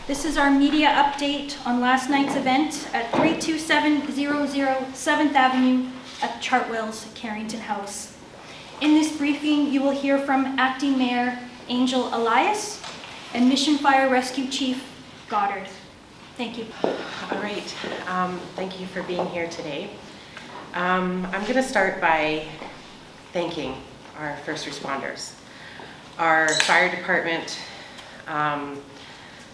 This is our media update on last night's event at 32700 7th Avenue at Chartwell Carrington House. In this briefing, you will hear from Acting Mayor Angel Elias and Mission Fire Rescue Chief Goddard. Thank you. All right, thank you for being here today. I'm going to start by thanking our first responders. Our fire department,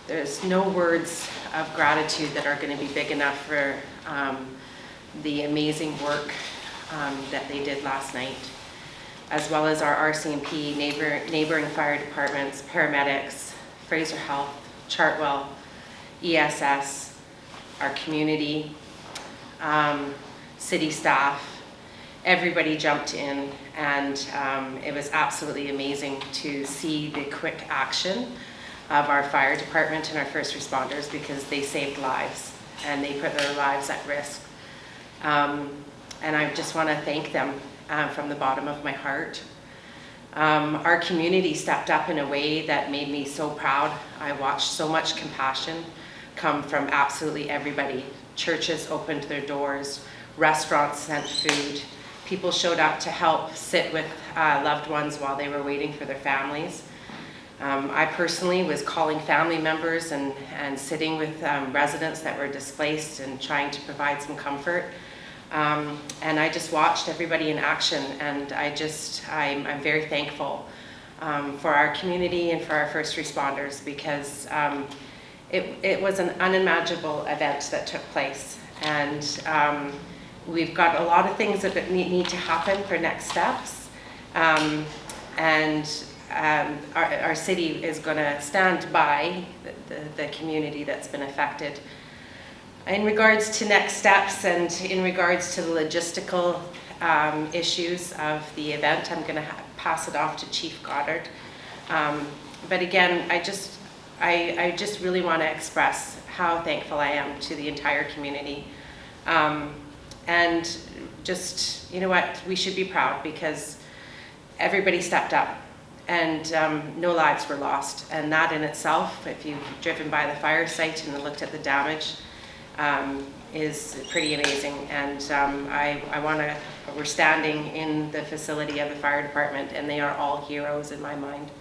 there's no words of gratitude that are going to be big enough for the amazing work that they did last night, as well as our RCMP, neighboring fire departments, paramedics, Fraser Health, Chartwell, ESS, our community, city staff. Everybody jumped in, and it was absolutely amazing to see the quick action of our fire department and our first responders, because they saved lives and they put their lives at risk. And I just want to thank them from the bottom of my heart. Our community stepped up in a way that made me so proud. I watched so much compassion come from absolutely everybody. Churches opened their doors, restaurants sent food, people showed up to help sit with loved ones while they were waiting for their families. I personally was calling family members and sitting with residents that were displaced and trying to provide some comfort. And I just watched everybody in action, and I'm very thankful for our community and for our first responders, because it was an unimaginable event that took place. And we've got a lot of things that need to happen for next steps. Our city is going to stand by the community that's been affected. In regards to next steps and in regards to the logistical issues of the event, I'm going to pass it off to Chief Goddard. But again, I just really want to express how thankful I am to the entire community. And just, you know what, we should be proud, because everybody stepped up and no lives were lost. And that in itself, if you've driven by the fire site and looked at the damage, is pretty amazing. And we're standing in the facility of the fire department, and they are all heroes in my mind.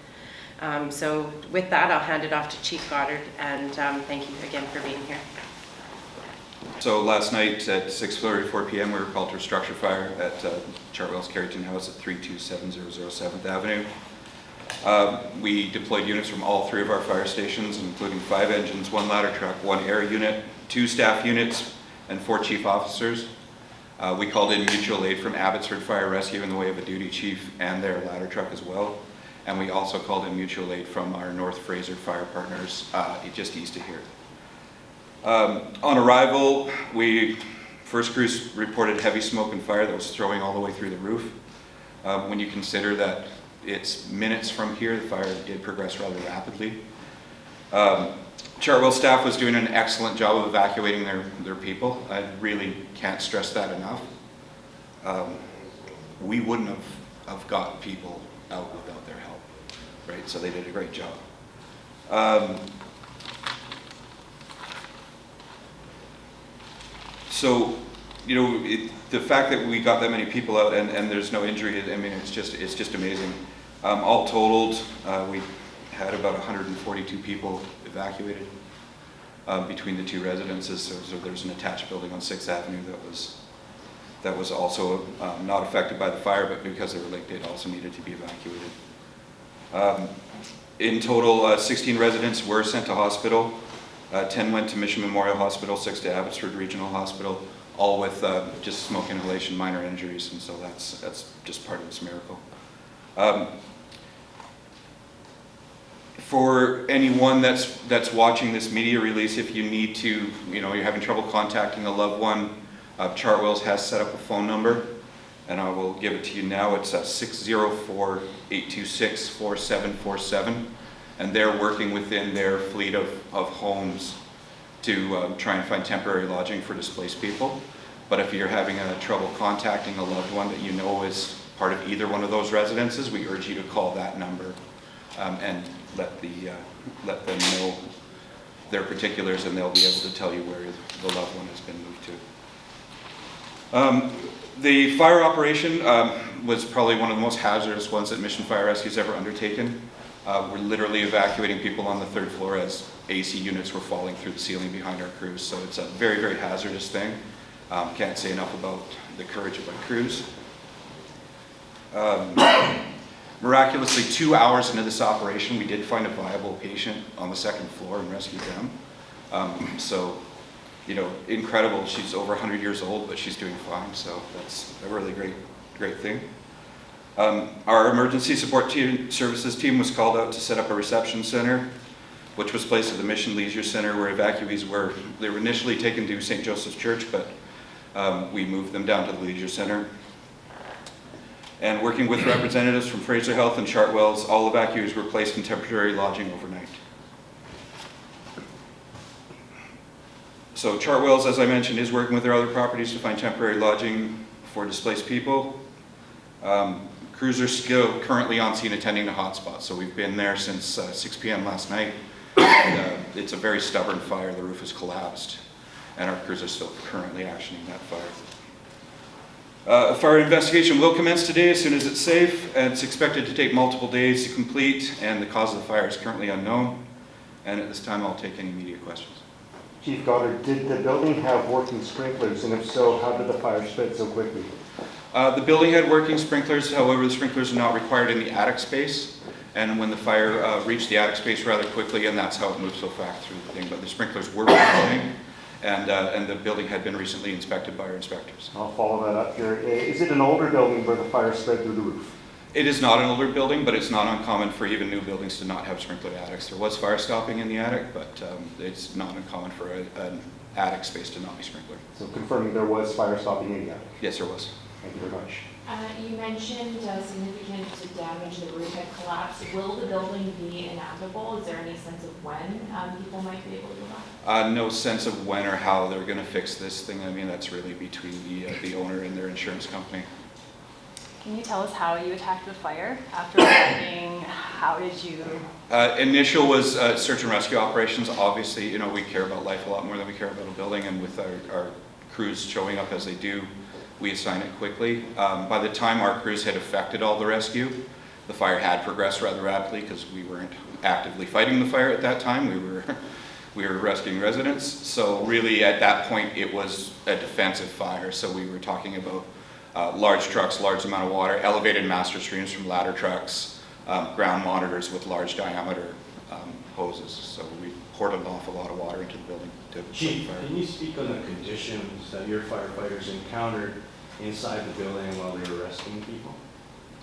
So with that, I'll hand it off to Chief Goddard, and thank you again for being here. So last night at 6:34 p.m. we were called to a structure fire at Chartwell Carrington House at 32700 7th Avenue. We deployed units from all three of our fire stations, including 5 engines, 1 ladder truck, 1 air unit, 2 staff units, and 4 chief officers. We called in mutual aid from Abbotsford Fire Rescue in the way of a duty chief and their ladder truck as well. And we also called in mutual aid from our North Fraser fire partners just east of here. On arrival, first crews reported heavy smoke and fire that was throwing all the way through the roof. When you consider that it's minutes from here, the fire did progress rather rapidly. Chartwell staff was doing an excellent job of evacuating their people. I really can't stress that enough. We wouldn't have got people out without their help, right? So they did a great job. So, you know, the fact that we got that many people out and there's no injury, I mean, it's just amazing. All totaled, we had about 142 people evacuated between the 2 residences. So there's an attached building on 6th Avenue that was also not affected by the fire, but because they were late, it also needed to be evacuated. In total, 16 residents were sent to hospital. 10 went to Mission Memorial Hospital, 6 to Abbotsford Regional Hospital, all with just smoke inhalation, minor injuries, and so that's just part of this miracle. For anyone that's watching this media release, if you need to, you know, you're having trouble contacting a loved one, Chartwell's has set up a phone number, and I will give it to you now. It's 604-826-4747. And they're working within their fleet of homes to try and find temporary lodging for displaced people. But if you're having trouble contacting a loved one that you know is part of either one of those residences, we urge you to call that number and let them know their particulars, and they'll be able to tell you where the loved one has been moved to. The fire operation was probably one of the most hazardous ones that Mission Fire Rescue's ever undertaken. We're literally evacuating people on the 3rd floor as AC units were falling through the ceiling behind our crews. So it's a very, very hazardous thing. Can't say enough about the courage of our crews. Miraculously, 2 hours into this operation, we did find a viable patient on the 2nd floor and rescued them. So, you know, incredible. She's over 100 years old, but she's doing fine. So that's a really great thing. Our emergency support services team was called out to set up a reception center, which was placed at the Mission Leisure Center, where evacuees were initially taken to St. Joseph's Church, but we moved them down to the Leisure Center. And working with representatives from Fraser Health and Chartwell's, all evacuees were placed in temporary lodging overnight. So Chartwell's, as I mentioned, is working with their other properties to find temporary lodging for displaced people. Crews are still currently on scene attending to hotspots, so we've been there since 6 p.m. last night. And, it's a very stubborn fire. The roof has collapsed, and our crews are still currently actioning that fire. A fire investigation will commence today as soon as it's safe, and it's expected to take multiple days to complete, and the cause of the fire is currently unknown. And at this time, I'll take any immediate questions. Chief Goddard, did the building have working sprinklers, and if so, how did the fire spread so quickly? The building had working sprinklers, however, the sprinklers are not required in the attic space, and when the fire reached the attic space rather quickly, and that's how it moved so fast through the thing, but the sprinklers were functioning, and the building had been recently inspected by our inspectors. I'll follow that up here. Is it an older building where the fire spread through the roof? It is not an older building, but it's not uncommon for even new buildings to not have sprinklered attics. There was fire stopping in the attic, but it's not uncommon for an attic space to not be sprinklered. So confirming there was fire stopping in the attic. Yes, there was. Thank you very much. You mentioned significant damage, the roof had collapsed. Will the building be inhabitable? Is there any sense of when people might be able to go? No sense of when or how they're going to fix this thing. I mean, that's really between the owner and their insurance company. Can you tell us how you attacked the fire? After arriving, how did you? Initial was search and rescue operations. Obviously, you know, we care about life a lot more than we care about a building, and with our crews showing up as they do, we assign it quickly. By the time our crews had effected all the rescue, the fire had progressed rather rapidly because we weren't actively fighting the fire at that time. We were rescuing residents. So really at that point it was a defensive fire. So we were talking about large trucks, large amount of water, elevated master streams from ladder trucks, ground monitors with large diameter hoses. So we poured an awful lot of water into the building to Chief, fire. can you speak on the conditions that your firefighters encountered inside the building while they were rescuing people?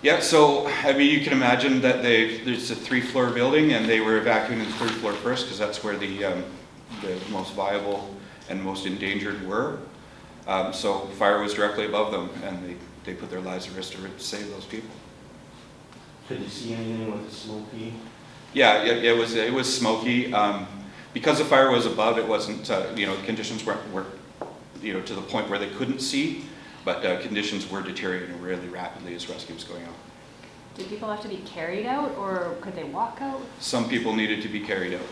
Yeah, so I mean, you can imagine that there's a 3-floor building, and they were evacuating the 3rd floor first because that's where the most viable and most endangered were. So fire was directly above them, and they put their lives at risk to save those people. Could you see anything with the smoky? Yeah, it was smoky. Because the fire was above, it wasn't, conditions weren't to the point where they couldn't see, but conditions were deteriorating really rapidly as rescue was going on. Did people have to be carried out, or could they walk out? Some people needed to be carried out.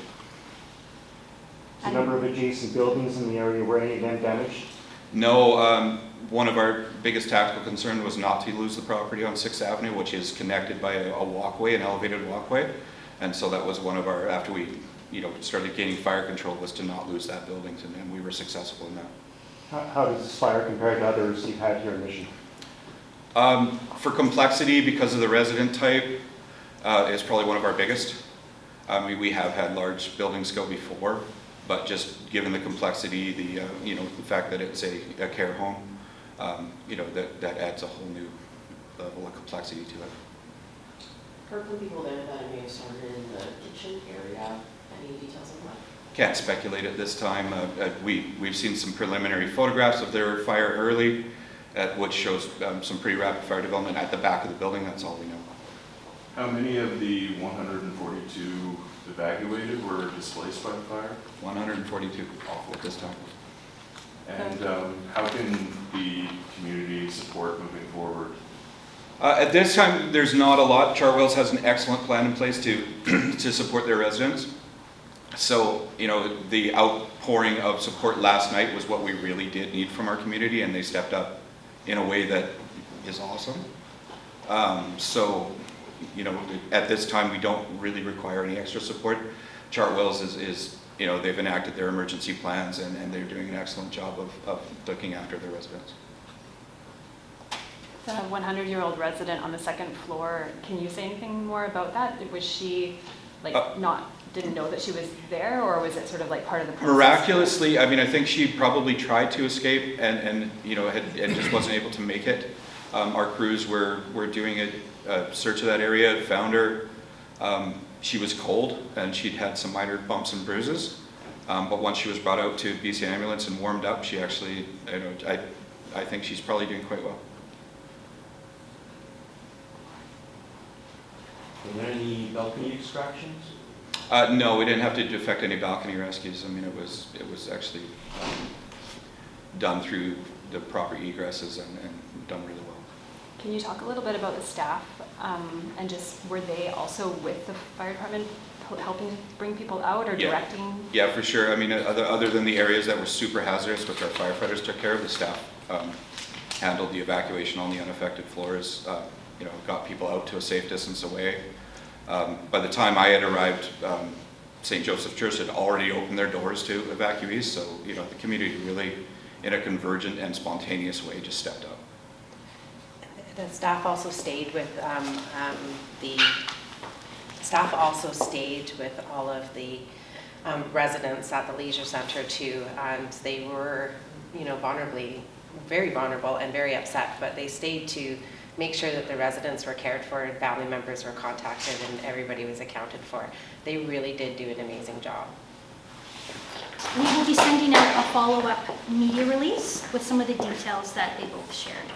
The number of adjacent buildings in the area, were any of them damaged? No, one of our biggest tactical concern was not to lose the property on 6th Avenue, which is connected by a walkway, an elevated walkway. And so that was one of our, after we started gaining fire control, was to not lose that building, and we were successful in that. How does this fire compare to others you've had here in Mission? For complexity, because of the resident type, is probably one of our biggest. We have had large buildings go before, but just given the complexity, the fact that it's a care home, that adds a whole new level of complexity to it. Heard from people there that it may have started in the kitchen area. Any details on that? Can't speculate at this time. We've seen some preliminary photographs of their fire early, which shows some pretty rapid fire development at the back of the building. That's all we know. How many of the 142 evacuated were displaced by the fire? 142 at this time. And how can the community support moving forward? At this time, there's not a lot. Chartwell's has an excellent plan in place to support their residents. So, you know, the outpouring of support last night was what we really did need from our community, and they stepped up in a way that is awesome. So, you know, at this time, we don't really require any extra support. Chartwell's is you know, they've enacted their emergency plans, and they're doing an excellent job of looking after their residents. The 100-year-old resident on the second floor, can you say anything more about that? Was she like didn't know that she was there, or was it sort of like part of the process? Miraculously, I mean, I think she probably tried to escape and you know, and just wasn't able to make it. Our crews were doing a search of that area, found her. She was cold and she'd had some minor bumps and bruises. But once she was brought out to BC Ambulance and warmed up, she actually, you know, I think she's probably doing quite well. Were there any balcony extractions? No, we didn't have to affect any balcony rescues. I mean, it was actually done through the proper egresses and done really well. Can you talk a little bit about the staff and just were they also with the fire department helping bring people out or directing? Yeah, for sure. I mean, other than the areas that were super hazardous, which our firefighters took care of, the staff handled the evacuation on the unaffected floors. You know, got people out to a safe distance away. By the time I had arrived, St. Joseph's Church had already opened their doors to evacuees, so you know, the community really, in a convergent and spontaneous way, just stepped up. The staff also stayed with all of the residents at the leisure center too, and they were, you know, very vulnerable and very upset, but they stayed to make sure that the residents were cared for and family members were contacted and everybody was accounted for. They really did do an amazing job. We will be sending out a follow-up media release with some of the details that they both shared.